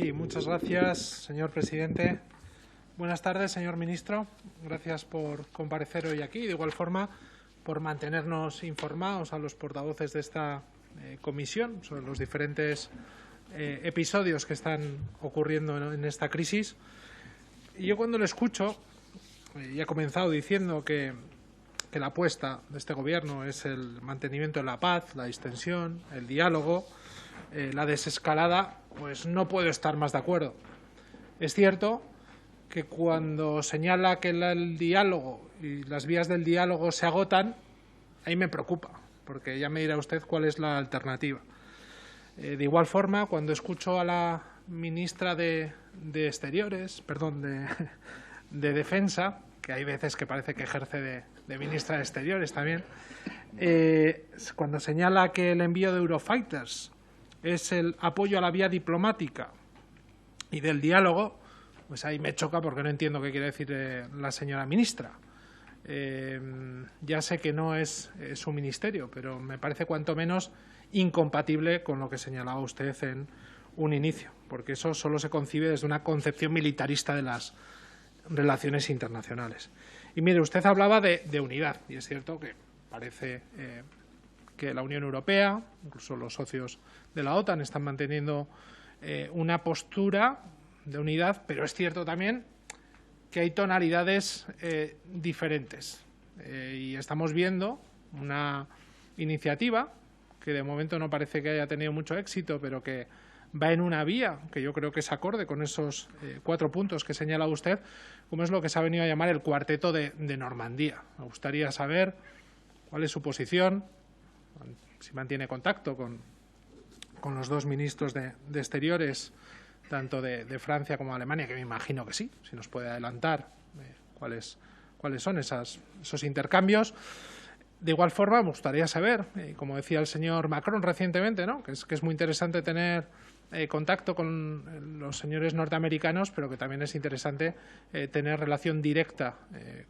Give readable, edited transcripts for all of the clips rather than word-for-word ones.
Sí, muchas gracias, señor presidente. Buenas tardes, señor ministro. Gracias por comparecer hoy aquí. De igual forma, por mantenernos informados a los portavoces de esta comisión sobre los diferentes episodios que están ocurriendo en esta crisis. Y yo cuando lo escucho, y he comenzado diciendo que la apuesta de este Gobierno es el mantenimiento de la paz, la distensión, el diálogo, la desescalada, pues no puedo estar más de acuerdo. Es cierto que cuando señala que el diálogo y las vías del diálogo se agotan, ahí me preocupa, porque ya me dirá usted cuál es la alternativa. De igual forma, cuando escucho a la ministra de Defensa, que hay veces que parece que ejerce de ministra de Exteriores también, cuando señala que el envío de Eurofighters es el apoyo a la vía diplomática y del diálogo, pues ahí me choca porque no entiendo qué quiere decir la señora ministra. Ya sé que no es su ministerio, pero me parece cuanto menos incompatible con lo que señalaba usted en un inicio, porque eso solo se concibe desde una concepción militarista de las relaciones internacionales. Y mire, usted hablaba de unidad, y es cierto que parece que la Unión Europea, incluso los socios de la OTAN, están manteniendo una postura de unidad, pero es cierto también que hay tonalidades diferentes. Y estamos viendo una iniciativa que de momento no parece que haya tenido mucho éxito, pero que va en una vía que yo creo que es acorde con esos 4 puntos que señala usted, como es lo que se ha venido a llamar el cuarteto de Normandía. Me gustaría saber cuál es su posición, si mantiene contacto con los 2 ministros de Exteriores, tanto de Francia como de Alemania, que me imagino que sí, si nos puede adelantar cuáles son esos intercambios. De igual forma, me gustaría saber, como decía el señor Macron recientemente, ¿no?, que es muy interesante tener contacto con los señores norteamericanos, pero que también es interesante tener relación directa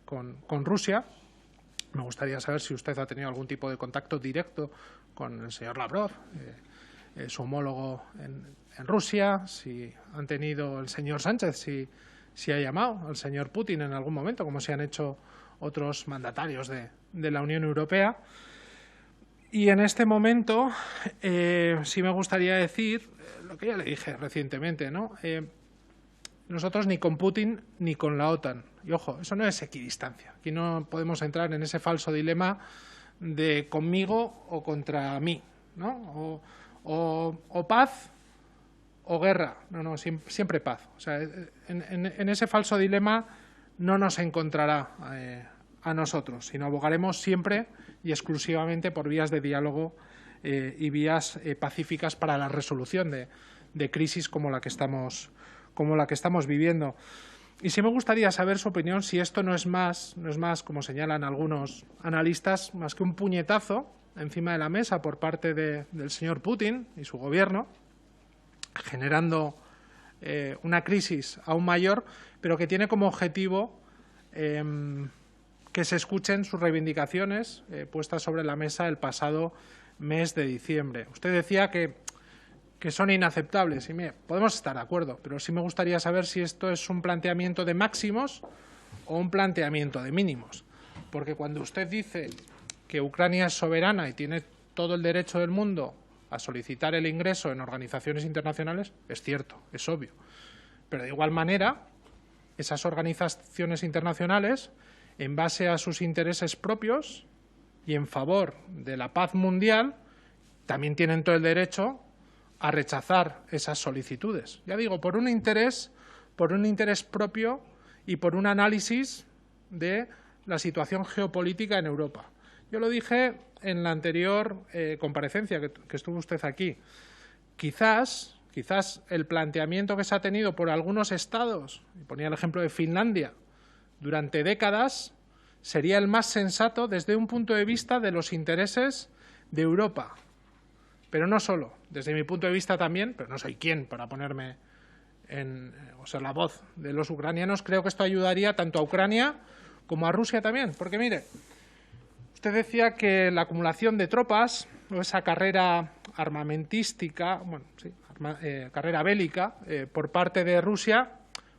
con Rusia. Me gustaría saber si usted ha tenido algún tipo de contacto directo con el señor Lavrov, su homólogo en Rusia, si han tenido el señor Sánchez, si ha llamado al señor Putin en algún momento, como se han hecho otros mandatarios de la Unión Europea. Y en este momento sí me gustaría decir lo que ya le dije recientemente, ¿no? Nosotros ni con Putin ni con la OTAN. Y ojo, eso no es equidistancia. Aquí no podemos entrar en ese falso dilema de conmigo o contra mí, ¿no? O paz o guerra. No, siempre paz. O sea, en ese falso dilema no nos encontrará a nosotros, sino abogaremos siempre y exclusivamente por vías de diálogo y vías pacíficas para la resolución de crisis como la que estamos viviendo. Y sí me gustaría saber su opinión si esto no es más, como señalan algunos analistas, más que un puñetazo encima de la mesa por parte del señor Putin y su gobierno, generando una crisis aún mayor, pero que tiene como objetivo que se escuchen sus reivindicaciones puestas sobre la mesa el pasado mes de diciembre. Usted decía que son inaceptables. Y mire, podemos estar de acuerdo, pero sí me gustaría saber si esto es un planteamiento de máximos o un planteamiento de mínimos. Porque cuando usted dice que Ucrania es soberana y tiene todo el derecho del mundo a solicitar el ingreso en organizaciones internacionales, es cierto, es obvio. Pero de igual manera, esas organizaciones internacionales, en base a sus intereses propios y en favor de la paz mundial, también tienen todo el derecho a rechazar esas solicitudes. Ya digo, por un interés propio y por un análisis de la situación geopolítica en Europa. Yo lo dije en la anterior comparecencia que estuvo usted aquí. Quizás el planteamiento que se ha tenido por algunos estados, y ponía el ejemplo de Finlandia, durante décadas, sería el más sensato desde un punto de vista de los intereses de Europa. Pero no solo, desde mi punto de vista también, pero no soy quien para ponerme la voz de los ucranianos, creo que esto ayudaría tanto a Ucrania como a Rusia también. Porque mire, Usted decía que la acumulación de tropas o esa carrera armamentística, carrera bélica por parte de Rusia,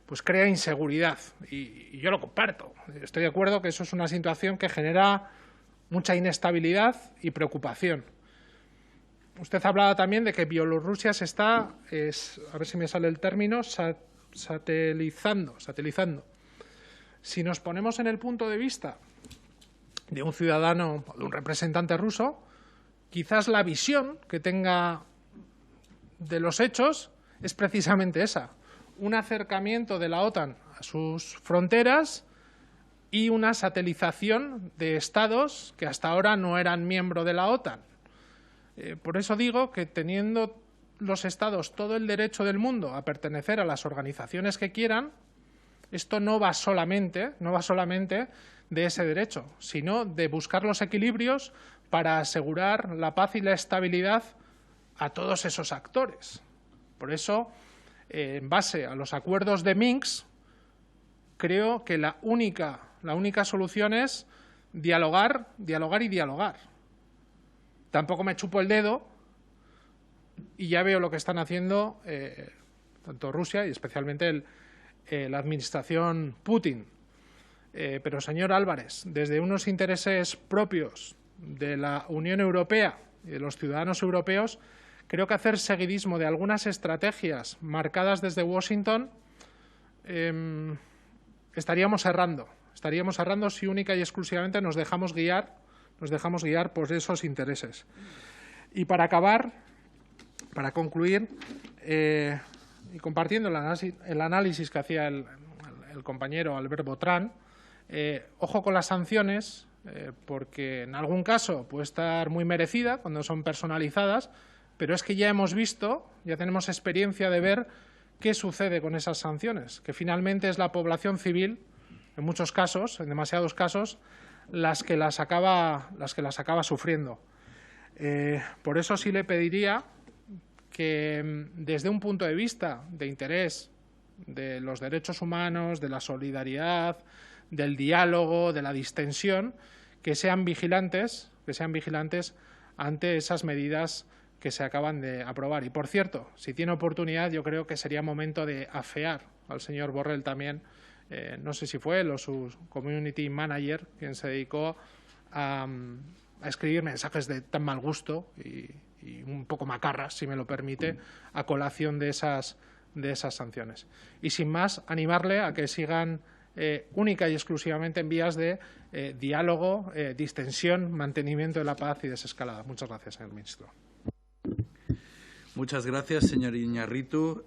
pues crea inseguridad. Y yo lo comparto. Estoy de acuerdo que eso es una situación que genera mucha inestabilidad y preocupación. Usted hablaba también de que Bielorrusia se está, a ver si me sale el término, satelizando. Si nos ponemos en el punto de vista de un ciudadano, de un representante ruso, quizás la visión que tenga de los hechos es precisamente esa, un acercamiento de la OTAN a sus fronteras y una satelización de estados que hasta ahora no eran miembros de la OTAN. Por eso digo que teniendo los estados todo el derecho del mundo a pertenecer a las organizaciones que quieran, esto no va solamente de ese derecho, sino de buscar los equilibrios para asegurar la paz y la estabilidad a todos esos actores. Por eso, en base a los acuerdos de Minsk, creo que la única solución es dialogar y dialogar. Tampoco me chupo el dedo y ya veo lo que están haciendo tanto Rusia y especialmente la administración Putin. Pero, señor Álvarez, desde unos intereses propios de la Unión Europea y de los ciudadanos europeos, creo que hacer seguidismo de algunas estrategias marcadas desde Washington estaríamos errando si única y exclusivamente nos dejamos guiar por esos intereses. Y para acabar, para concluir, y compartiendo el análisis que hacía el compañero Albert Botran, ojo con las sanciones, porque en algún caso puede estar muy merecida cuando son personalizadas, pero es que ya hemos visto, ya tenemos experiencia de ver qué sucede con esas sanciones, que finalmente es la población civil, en muchos casos, en demasiados casos, las que las acaba sufriendo. Por eso sí le pediría que desde un punto de vista de interés de los derechos humanos, de la solidaridad, del diálogo, de la distensión, que sean vigilantes ante esas medidas que se acaban de aprobar. Y, por cierto, si tiene oportunidad, yo creo que sería momento de afear al señor Borrell también, no sé si fue él o su community manager, quien se dedicó a escribir mensajes de tan mal gusto y un poco macarras, si me lo permite, a colación de esas sanciones. Y sin más, animarle a que sigan única y exclusivamente en vías de diálogo, distensión, mantenimiento de la paz y desescalada. Muchas gracias, señor ministro. Muchas gracias, señor Iñárritu.